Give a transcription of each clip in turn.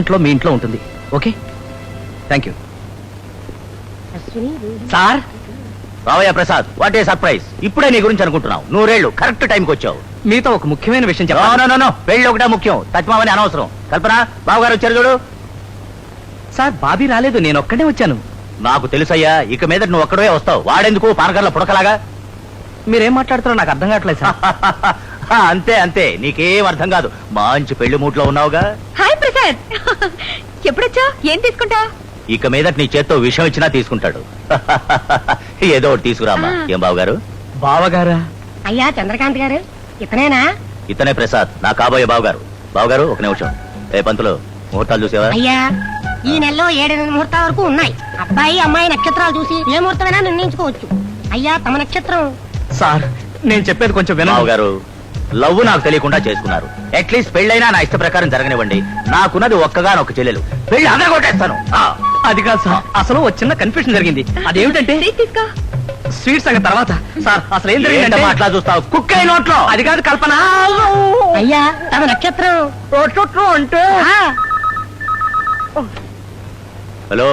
ఇంట్లో మీ ఇంట్లో ఉంటుంది. Okay, thank you sir. రావయ్య ప్రసాద్, వాట్ ఏ సర్ప్రైజ్. ఇప్పుడే నీ గురించి అనుకుంటున్నావు. నూరేళ్లు కరెక్ట్ టైంకి వచ్చావు. మీతో ఒక ముఖ్యమైన విషయం చెప్పాలి. పెళ్లి ఒకటే ముఖ్యం, తత్మావని అనవసరం. కల్పన, బావగారు వచ్చారు చూడు. సార్ బాబీ రాలేదు, నేను ఒక్కడే వచ్చాను. నాకు తెలుసయ్యా, ఇక మీద నువ్వు ఒక్కడే వస్తావు. వాడెందుకు పానకర్ల పుడకలాగా? మీరేం మాట్లాడుతారో నాకు అర్థం కావట్లేదు సార్. అంతే అంతే, నీకేం అర్థం కాదు. మంచి పెళ్లి మూట్లో ఉన్నావుగా. హాయ్ ప్రసాద్, ఎప్పుడొచ్చా? ఏం తీసుకుంటా? ఇక మీద నీ చేత్తో విషయం ఇచ్చినా తీసుకుంటాడు. ఏదో ఒకటి తీసుకురామ్మా. ఏం బావగారు? బావగారా? అయ్యా చంద్రకాంత్ గారు, ఇతనేనా? ఇతనే ప్రసాద్, నా కాబోయే బావగారు. బావగారు ఒక నిమిషం. ఏ పంతులు, ముహూర్తాలు చూసేవా? అయ్యా ఈ నెలలో 7 ముహూర్తాల వరకు ఉన్నాయి. అబ్బాయి అమ్మాయి నక్షత్రాలు చూసి ఏ ముహూర్తమైనా నిర్ణయించుకోవచ్చు. అయ్యా తమ నక్షత్రం. సార్ నేను చెప్పేది కొంచెం వినండి. బావగారు, లవ్ నాకు తెలియకుండా చేసుకున్నారు. అట్లీస్ట్ పెళ్ళైనా నా ఇష్ట ప్రకారం జరగనివ్వండి. నాకున్నది ఒక్కగానొక్క చెల్లెలు. పెళ్లి అందరూ కొట్టేస్తాను. అది కాదు సార్, అసలు ఒక చిన్న కన్ఫ్యూషన్ జరిగింది. అదేమిటంటే తీసుకో. స్వీట్ సంగతి తర్వాత. సార్ అసలు ఏం జరిగిందంటే, అట్లా చూస్తావు? కుక్క నోట్లో. అది కాదు కల్పన. అయ్యా తమ నక్షత్రం అంటే ఆ, హలో,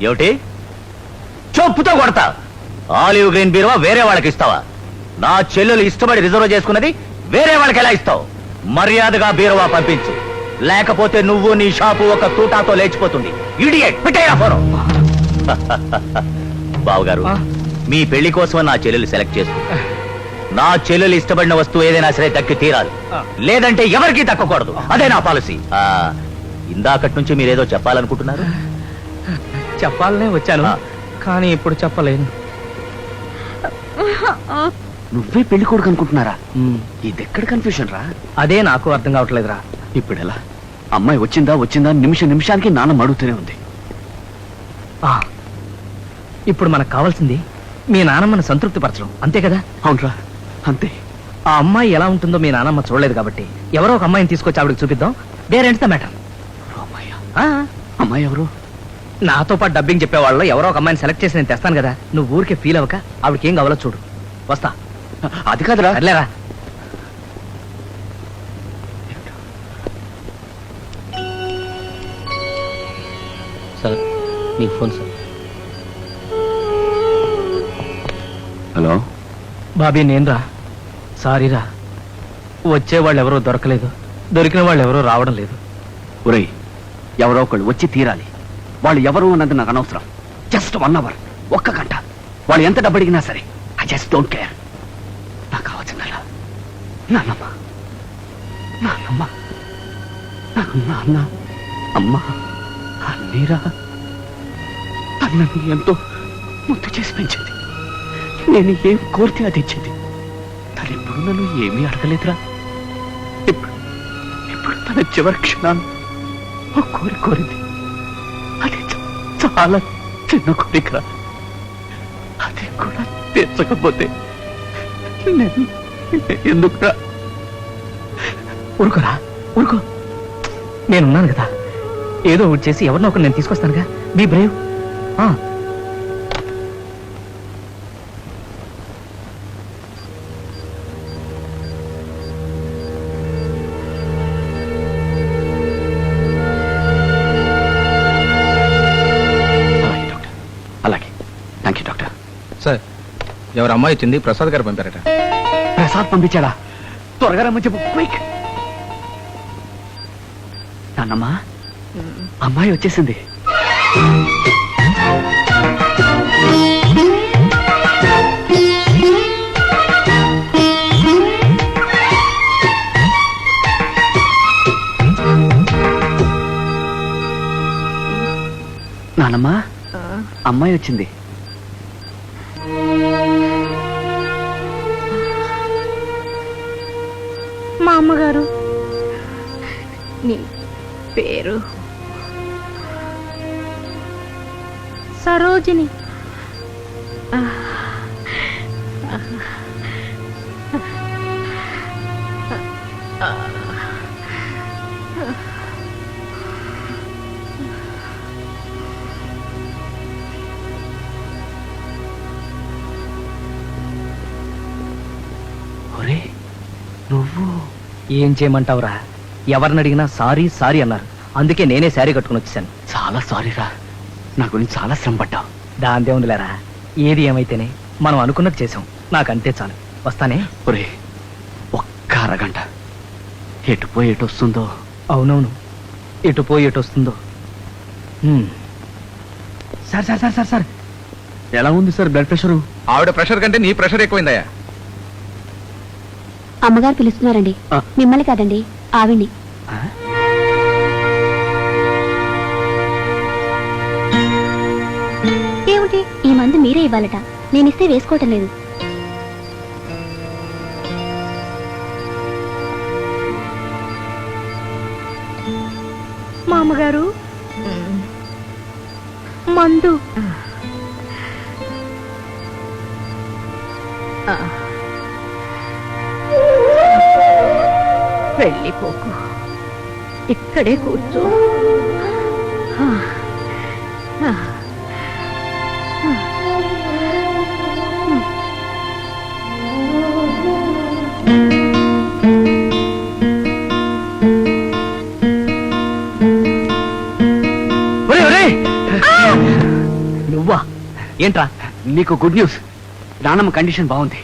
ఏమిటి? చెప్పుతో కొడతా. ఆలివ్ గ్రీన్ బీరువా వేరే వాళ్ళకి ఇస్తావా? నా చెల్లెలు ఇష్టపడి రిజర్వ్ చేసుకున్నది వేరే వాళ్ళకి ఎలా ఇస్తావు? మర్యాదగా బీరువా పంపించు, లేకపోతే నువ్వు నీ షాపు ఒక తూటాతో లేచిపోతుంది. Idiot, పెట్టేయా phone. బావగారు, మీ పెళ్లి కోసం నా చెల్లెలు సెలెక్ట్ చేసుకుంటా. నా చెల్లెలు ఇష్టపడిన వస్తువు ఏదైనా సరే దక్కి తీరాలి, లేదంటే ఎవరికీ దక్కకూడదు. అదే నా పాలసీ. ఇందాకటి నుంచి మీరేదో చెప్పాలనుకుంటున్నారు. చెప్పాలనే వచ్చాను, కానీ ఇప్పుడు చెప్పలేను. నువ్వే పెళ్లి కొడుకు అనుకుంటున్నారా? ఇదెక్కడ కన్ఫ్యూషన్ రా? అదే నాకు అర్థం కావట్లేదురా. ఇప్పుడు ఎలా? అమ్మాయి వచ్చిందా వచ్చిందా నిమిషానికి నాన్న అడుగుతూనే ఉంది. ఇప్పుడు మనకు కావాల్సింది మీ నానమ్మని సంతృప్తి పరచడం, అంతే కదా? అవునరా, అంతే. ఆ అమ్మాయి ఎలా ఉంటుందో మీ నానమ్మ చూడలేదు కాబట్టి ఎవరో ఒక అమ్మాయిని తీసుకొచ్చి ఆవిడకి చూపిద్దాం. There ends the matter. అమ్మాయి ఎవరు? నాతో పాటు డబ్బింగ్ చెప్పేవాళ్ళు ఎవరో ఒక అమ్మాయిని సెలెక్ట్ చేసి నేను తెస్తాను కదా. నువ్వు ఊరికే ఫీల్ అవ్వక ఆవిడకి ఏం కావాలో చూడు. వస్తా. అది కాదురా. అర్లేరా. సార్ మీ ఫోన్ సార్. హలో బాబీ, నేనురా. సారీరా, వచ్చేవాళ్ళు ఎవరో దొరకలేదు, దొరికిన వాళ్ళు ఎవరో రావడం లేదు. ఒరేయ్, ఎవరో ఒకళ్ళు వచ్చి తీరాలి. వాళ్ళు ఎవరు అన్నది నాకు అనవసరం. జస్ట్ 1 అవర్, 1 గంట. వాళ్ళు ఎంత డబ్బు అడిగినా సరే, ఐ జస్ట్ డోంట్ కేర్. నాకు కావాల్సిందల్లా నాన్నమ్మ. నాన్నమ్మ, నాకు నాన్న అమ్మ అన్నీరా. తనని ఎంతో ముద్దు చేసి పెంచింది. నేను ఏం కోరితే అది ఇచ్చింది. తను ఎప్పుడు నన్ను ఏమీ అడగలేదురా. ఇప్పుడు తన చివరి క్షణాన్ని ఒక కోరింది. అది చాలా చిన్న కోరికరా. అది కూడా తీర్చకపోతే నేను ఎందుకురా? ఊరుకోరా, ఊరుకో. నేనున్నాను కదా, ఏదో ఒకటి చేసి ఎవరినో ఒకరు నేను తీసుకొస్తానుగా. Be brave. అలాగే, థ్యాంక్ యూ డాక్టర్. సార్ ఎవరు అమ్మాయి వచ్చింది? ప్రసాద్ గారు పంపారట. ప్రసాద్ పంపించాడా? త్వరగా రమ్మని చెప్పు, క్విక్. నాన్నమ్మా, అమ్మాయి వచ్చేసింది. నాన్నమ్మా, అమ్మాయి వచ్చింది. మా అమ్మగారు. నీ పేరు? సరోజిని. నువ్వు ఏం చేయమంటావురా? ఎవరిని అడిగినా సారీ సారీ అన్నారు. అందుకే నేనే శారీ కట్టుకుని వచ్చాను. చాలా సారీరా, నా గురించి చాలా శ్రమ పడ్డావు. దాందే ఉందిలేరా, ఏది ఏమైతేనే మనం అనుకున్నది చేసాం. నాకంతే చాలు. వస్తానే. ఒరే, ఒక్క అరగంట ఎటు పోయి ఎటు వస్తుందో. అవునవును, ఎటు పోయి ఎటు వస్తుందో. Sir sir sir sir sir ఎలా ఉంది సార్ బ్లడ్ ప్రెషరు? ఆవిడ ప్రెషర్ కంటే నీ ప్రెషర్ ఎక్కువైందయ్యా. అమ్మగారు పిలుస్తున్నారండి. ఆ. మిమ్మల్ని కాదండి, ఆవిడ్ని. ఆ? ఏమిటి ఈ మందు మీరే ఇవ్వాలట, నేనిస్తే వేసుకోవటం లేదు. మామగారు మందు వెళ్ళిపోకు, ఇక్కడే కూర్చో. ఒరేయ్, ఒరేయ్! నువ్వా? ఏంట్రా? నీకు గుడ్ న్యూస్. నానమ్మ కండిషన్ బాగుంది.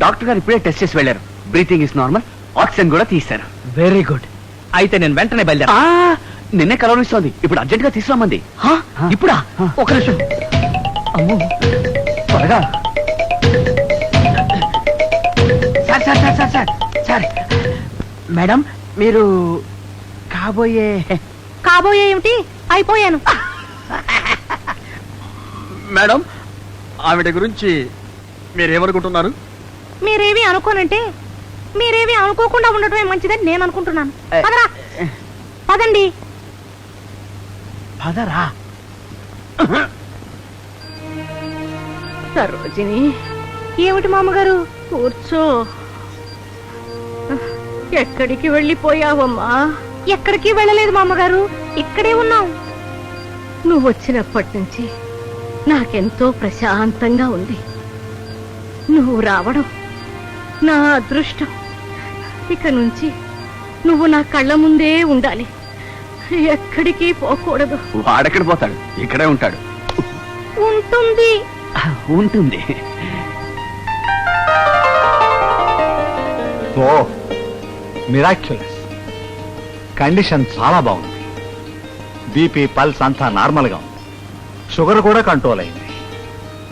డాక్టర్ గారు ఇప్పుడే టెస్ట్ చేసి వెళ్ళారు. బ్రీతింగ్ ఇస్ నార్మల్, ఆక్సిజన్ కూడా తీశారు. Very good. అయితే నేను వెంటనే బయలుదేరా. నిన్నే కలవరిస్తోంది. ఇప్పుడు అర్జెంట్ గా తీసుకురామంది. ఇప్పుడా? ఒక నిమిషం. అమ్మో, త్వరగా. Sir sir sir sir sir sir madam, మీరు కాబోయే కాబోయే ఏమిటి? అయిపోయాను. మేడం, ఆవిడ గురించి మీరేమనుకుంటున్నారు? మీరేవి అనుకోనంటే మీరేవి అనుకోకుండా ఉండటమే మంచిదని నేను అనుకుంటున్నాను. పదరా, పదండి. పదరా. సరోజిని, ఏమిటి మామగారు? కూర్చో. ఎక్కడికి వెళ్ళిపోయావమ్మా? ఎక్కడికి వెళ్ళలేదు మామగారు, ఇక్కడే ఉన్నాం. నువ్వు వచ్చినప్పటి నుంచి నాకెంతో ప్రశాంతంగా ఉంది. నువ్వు రావడం నా అదృష్టం. ఇక నుంచి నువ్వు నా కళ్ళ ముందే ఉండాలి, ఎక్కడికి పోకూడదు. వాడెక్కడ పోతాడు? ఇక్కడే ఉంటాడు. ఉంటుంది. ఉంటుంది. ఓ మిరాక్యులస్. కండిషన్ చాలా బాగుంది. బీపీ, పల్స్ అంతా నార్మల్గా ఉంది. షుగర్ కూడా కంట్రోల్ అయింది.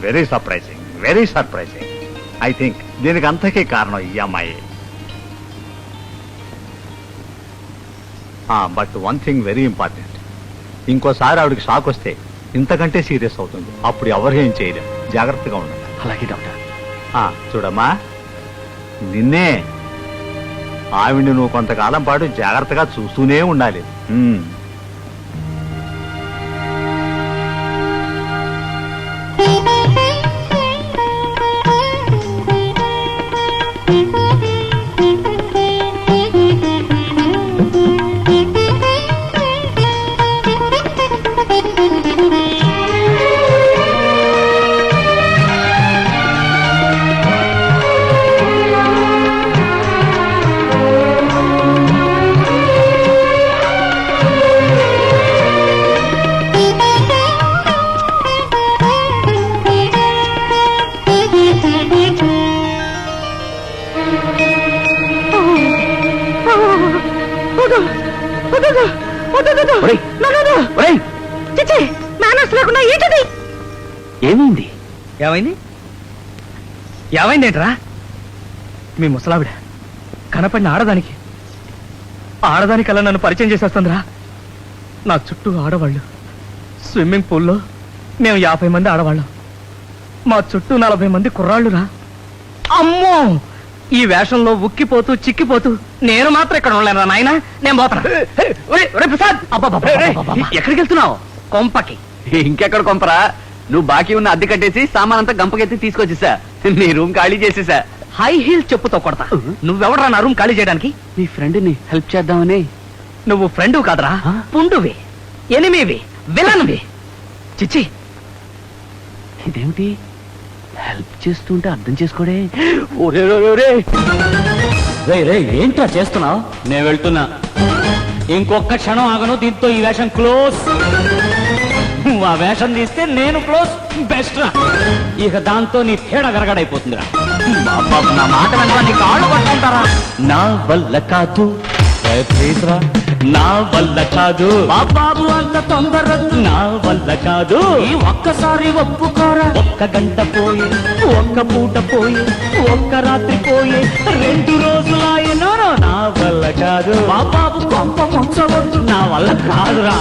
Very surprising, very surprising. I think దీనికి అంతకీ కారణం ఈ అమ్మాయి. But one thing very important. ఇంకోసారి ఆవిడకి షాక్ వస్తే ఇంతకంటే సీరియస్ అవుతుంది. అప్పుడు ఎవరు ఏం చేయలేం. జాగ్రత్తగా ఉండాలి. అలాగే డాక్టర్. చూడమ్మా, నిన్నే ఆవిడ్ని నువ్వు కొంతకాలం పాటు జాగ్రత్తగా చూస్తూనే ఉండాలి. ఏమైంది? ఏమైంది? ఏమైందేంట్రా? మీ ముసలావిడ కనపడిన ఆడదానికల్లా నన్ను పరిచయం చేసేస్తుందిరా. నా చుట్టూ ఆడవాళ్ళు. స్విమ్మింగ్ పూల్లో మేము 50 మంది ఆడవాళ్ళం. మా చుట్టూ 40 మంది కుర్రాళ్ళురా. అమ్మో, ఈ వేషంలో ఉక్కిపోతూ చిక్కిపోతూ నేను మాత్రం ఇక్కడ ఉండలేనురా నాయన. నేను పోతాను. ప్రసాద్, ఎక్కడికి వెళ్తున్నావు? కొంపకి. ఇంకెక్కడ కొంపరా? నువ్వు బాకీ ఉన్న అద్దె కట్టేసి సామానంతా గంపకెత్తి తీసుకొచ్చేసా. నీ రూమ్ ఖాళీ చేసేసా. హై హీల్ చెప్పుతో కొడతా. నువ్వెవడరా నా రూమ్ ఖాళీ చేయడానికి? నీ ఫ్రెండ్ ని హెల్ప్ చేద్దామని. నువ్వు ఫ్రెండు కాదరా, పుండువి, ఎనిమివి, విలన్వి. చిచ్చి, ఇదేమిటి హెల్ప్ చేస్తుంటే అర్థం చేసుకోడే. ఏంట్రా చేస్తున్నావు? నేను వెళ్తున్నా. ఇంకొక క్షణం ఆగను, దీంతో ఈ వేషం క్లోజ్. నువ్వు ఆ వేషం తీస్తే నేను క్లోజ్, బెస్ట్ రా. ఇక దాంతో నీ తేడా గరగడైపోతుందిరా. బాబా నా మాట వెంట నీ కాళ్ళు పట్టుకుంటారా? నా వల్ల కాదు, ప్లీజ్ రా, నా వల్ల కాదు బాబు, అంత తొందర నా వల్ల కాదు. ఈ ఒక్కసారి ఒప్పుకోరా. ఒక్క గంట పోయి, ఒక్క పూట పోయి, ఒక్క రాత్రి పోయి, 2 రోజులాయనో నా వల్ల కాదు బాబు. కొంప ముంచవద్దు, నా వల్ల కాదురా.